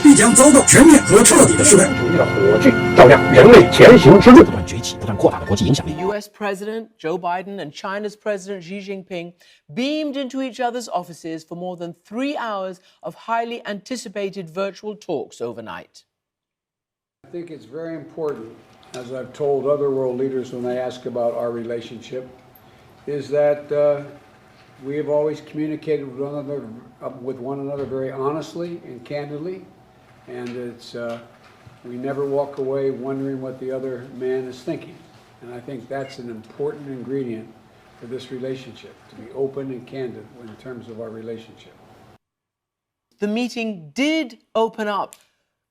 必将遭到全面和彻底的试探。主义的火炬照亮人类前行之路。不断崛起、不断扩大的国际影响力。 The US President Joe Biden and China's President Xi Jinping beamed into each other's offices for more than 3 hours of highly anticipated virtual talks overnight. I think it's very important, as I've told other world leaders when they ask about our relationship, is that we have always communicated with one another very honestly and candidly, and we never walk away wondering what the other man is thinking. And I think that's an important ingredient for this relationship, to be open and candid in terms of our relationship. The meeting did open up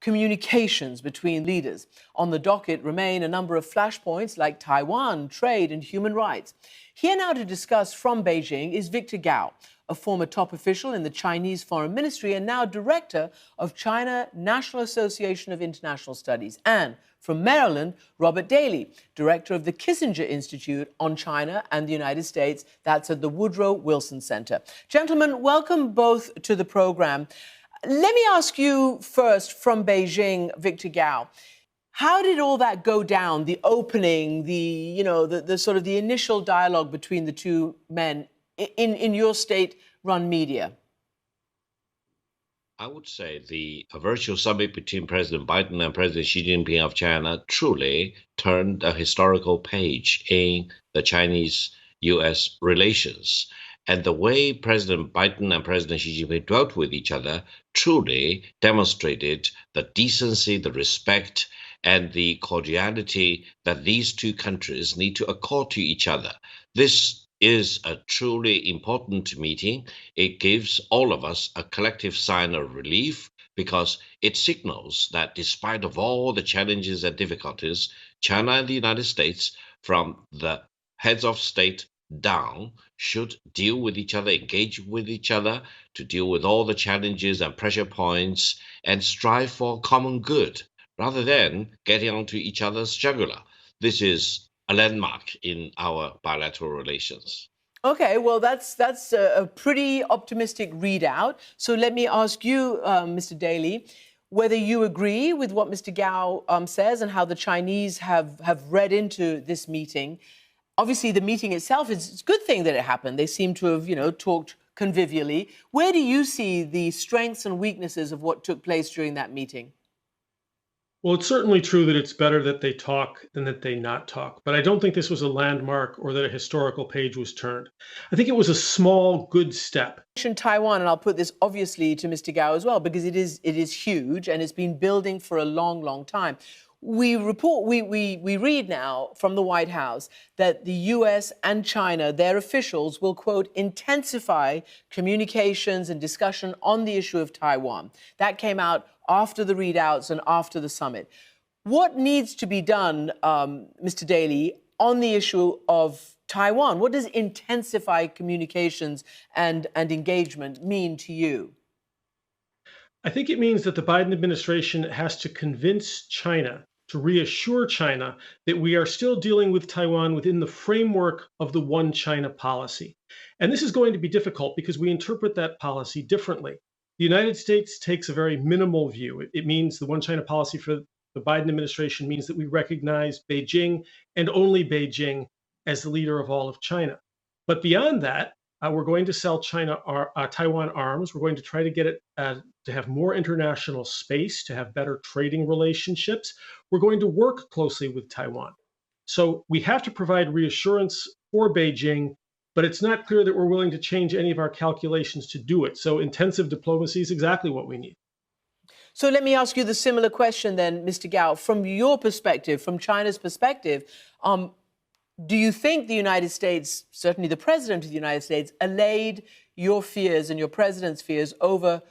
communications between leaders. On the docket remain a number of flashpoints like Taiwan, trade, and human rights. Here now to discuss from Beijing is Victor Gao, a former top official in the Chinese Foreign Ministry and now director of China National Association of International Studies. And from Maryland, Robert Daly, director of the Kissinger Institute on China and the United States. That's at the Woodrow Wilson Center. Gentlemen, welcome both to the program. Let me ask you first from Beijing, Victor Gao. How did all that go down? The opening, the sort of the initial dialogue between the two men in your state-run media? I would say the virtual summit between President Biden and President Xi Jinping of China truly turned a historical page in the Chinese-U.S. relations. And the way President Biden and President Xi Jinping dealt with each other truly demonstrated the decency, the respect, and the cordiality that these two countries need to accord to each other. This is a truly important meeting. It gives all of us a collective sign of relief because it signals that despite of all the challenges and difficulties, China and the United States, from the heads of state down, should deal with each other, engage with each other to deal with all the challenges and pressure points and strive for common good rather than getting onto each other's jugular. This is a landmark in our bilateral relations. Okay, well, that's a pretty optimistic readout. So let me ask you, Mr. Daly, whether you agree with what Mr. Gao says and how the Chinese have read into this meeting. Obviously, the meeting itself, it's a good thing that it happened. They seem to have, talked convivially. Where do you see the strengths and weaknesses of what took place during that meeting? Well, it's certainly true that it's better that they talk than that they not talk. But I don't think this was a landmark or that a historical page was turned. I think it was a small, good step. Taiwan, and I'll put this obviously to Mr. Gao as well, because it is huge and it's been building for a long, long time. We read now from the White House that the US and China, their officials will, quote, intensify communications and discussion on the issue of Taiwan. That came out after the readouts and after the summit. What needs to be done, Mr. Daly, on the issue of Taiwan? What does intensify communications and engagement mean to you? I think it means that the Biden administration has to convince China, to reassure China that we are still dealing with Taiwan within the framework of the One China policy. And this is going to be difficult because we interpret that policy differently. The United States takes a very minimal view. It means the One China policy for the Biden administration means that we recognize Beijing and only Beijing as the leader of all of China. But beyond that, we're going to sell Taiwan arms. We're going to try to get it to have more international space, to have better trading relationships. We're going to work closely with Taiwan. So we have to provide reassurance for Beijing, but it's not clear that we're willing to change any of our calculations to do it. So intensive diplomacy is exactly what we need. So let me ask you the similar question then, Mr. Gao. From your perspective, from China's perspective, do you think the United States, certainly the President of the United States, allayed your fears and your President's fears over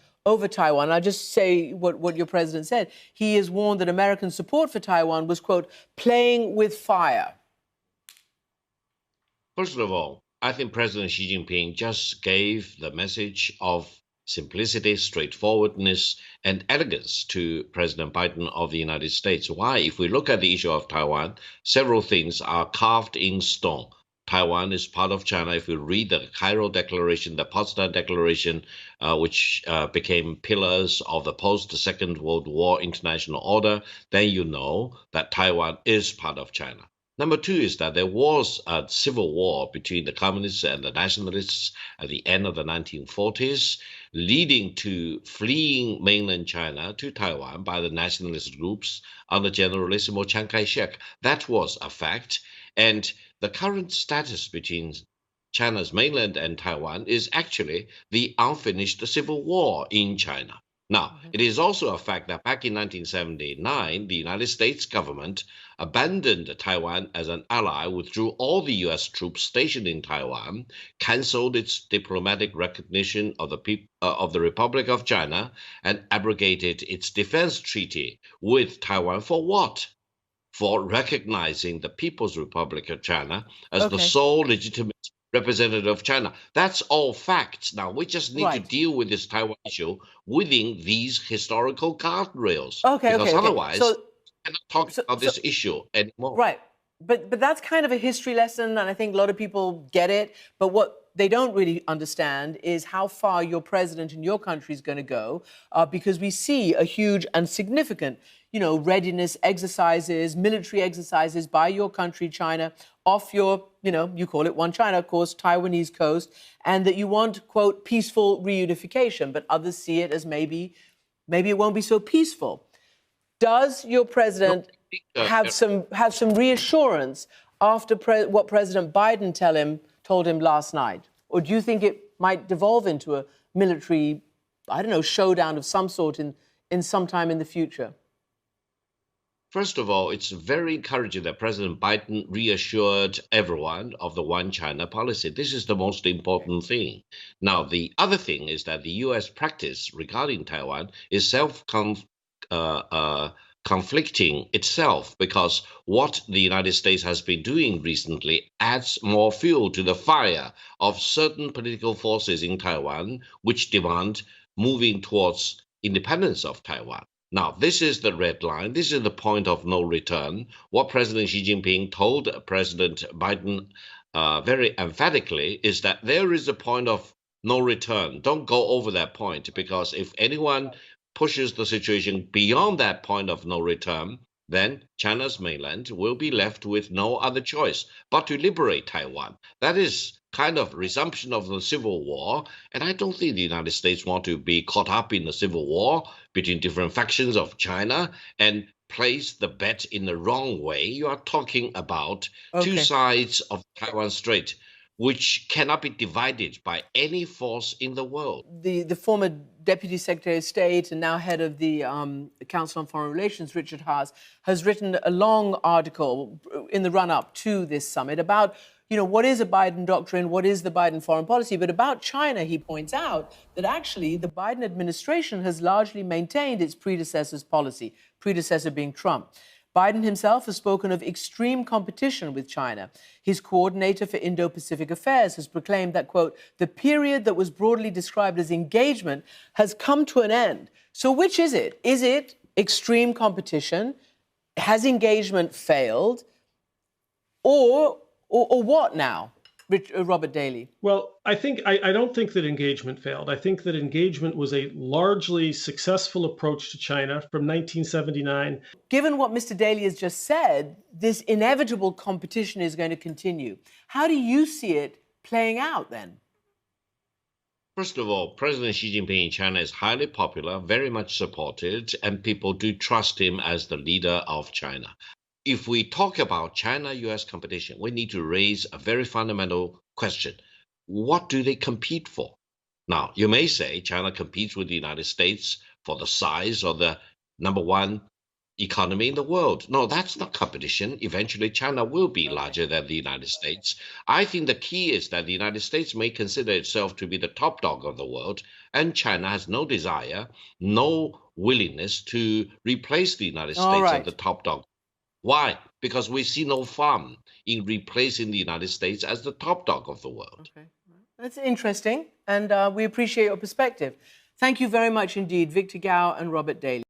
Taiwan? I'll just say what your President said. He has warned that American support for Taiwan was, quote, playing with fire. First of all, I think President Xi Jinping just gave the message of simplicity, straightforwardness, and elegance to President Biden of the United States. Why? If we look at the issue of Taiwan, several things are carved in stone. Taiwan is part of China. If you read the Cairo Declaration, the Potsdam Declaration, which became pillars of the post-Second World War international order, then you know that Taiwan is part of China. Number two is that there was a civil war between the communists and the nationalists at the end of the 1940s, leading to fleeing mainland China to Taiwan by the nationalist groups under Generalissimo Chiang Kai-shek. That was a fact. And the current status between China's mainland and Taiwan is actually the unfinished civil war in China. Now, it is also a fact that back in 1979, the United States government abandoned Taiwan as an ally, withdrew all the U.S. troops stationed in Taiwan, canceled its diplomatic recognition of the Republic of China, and abrogated its defense treaty with Taiwan for what? For recognizing the People's Republic of China as the sole legitimate representative of China. That's all facts. Now, we just need to deal with this Taiwan issue within these historical guardrails. Because otherwise, we cannot talk about this issue anymore. Right. But that's kind of a history lesson, and I think a lot of people get it. But what they don't really understand is how far your president in your country is going to go, because we see a huge and significant, readiness exercises, military exercises by your country, China, off your, you call it one China, of course, Taiwanese coast, and that you want, quote, peaceful reunification, but others see it as maybe it won't be so peaceful. Does your president have some reassurance after what President Biden told him last night? Or do you think it might devolve into a military, showdown of some sort in some time in the future? First of all, it's very encouraging that President Biden reassured everyone of the one China policy. This is the most important thing. Now, the other thing is that the U.S. practice regarding Taiwan is conflicting itself, because what the United States has been doing recently adds more fuel to the fire of certain political forces in Taiwan, which demand moving towards independence of Taiwan. Now, this is the red line. This is the point of no return. What President Xi Jinping told President Biden very emphatically is that there is a point of no return. Don't go over that point, because if anyone pushes the situation beyond that point of no return, then China's mainland will be left with no other choice but to liberate Taiwan. That is kind of resumption of the civil war, and I don't think the United States want to be caught up in the civil war between different factions of China and place the bet in the wrong way. You are talking about two sides of Taiwan Strait, which cannot be divided by any force in the world. The former Deputy Secretary of State and now head of the Council on Foreign Relations, Richard Haas, has written a long article in the run-up to this summit about, what is a Biden doctrine, what is the Biden foreign policy. But about China, he points out that actually the Biden administration has largely maintained its predecessor's policy, predecessor being Trump. Biden himself has spoken of extreme competition with China. His coordinator for Indo-Pacific Affairs has proclaimed that, quote, the period that was broadly described as engagement has come to an end. So which is it? Is it extreme competition? Has engagement failed? Or what now? Robert Daly? Well, I don't think that engagement failed. I think that engagement was a largely successful approach to China from 1979. Given what Mr. Daly has just said, this inevitable competition is going to continue. How do you see it playing out then? First of all, President Xi Jinping in China is highly popular, very much supported, and people do trust him as the leader of China. If we talk about China-US competition, we need to raise a very fundamental question. What do they compete for? Now, you may say China competes with the United States for the size of the number one economy in the world. No, that's not competition. Eventually, China will be larger than the United States. I think the key is that the United States may consider itself to be the top dog of the world, and China has no desire, no willingness to replace the United States as the top dog. Why? Because we see no fun in replacing the United States as the top dog of the world. Okay. That's interesting, and we appreciate your perspective. Thank you very much indeed, Victor Gao and Robert Daly.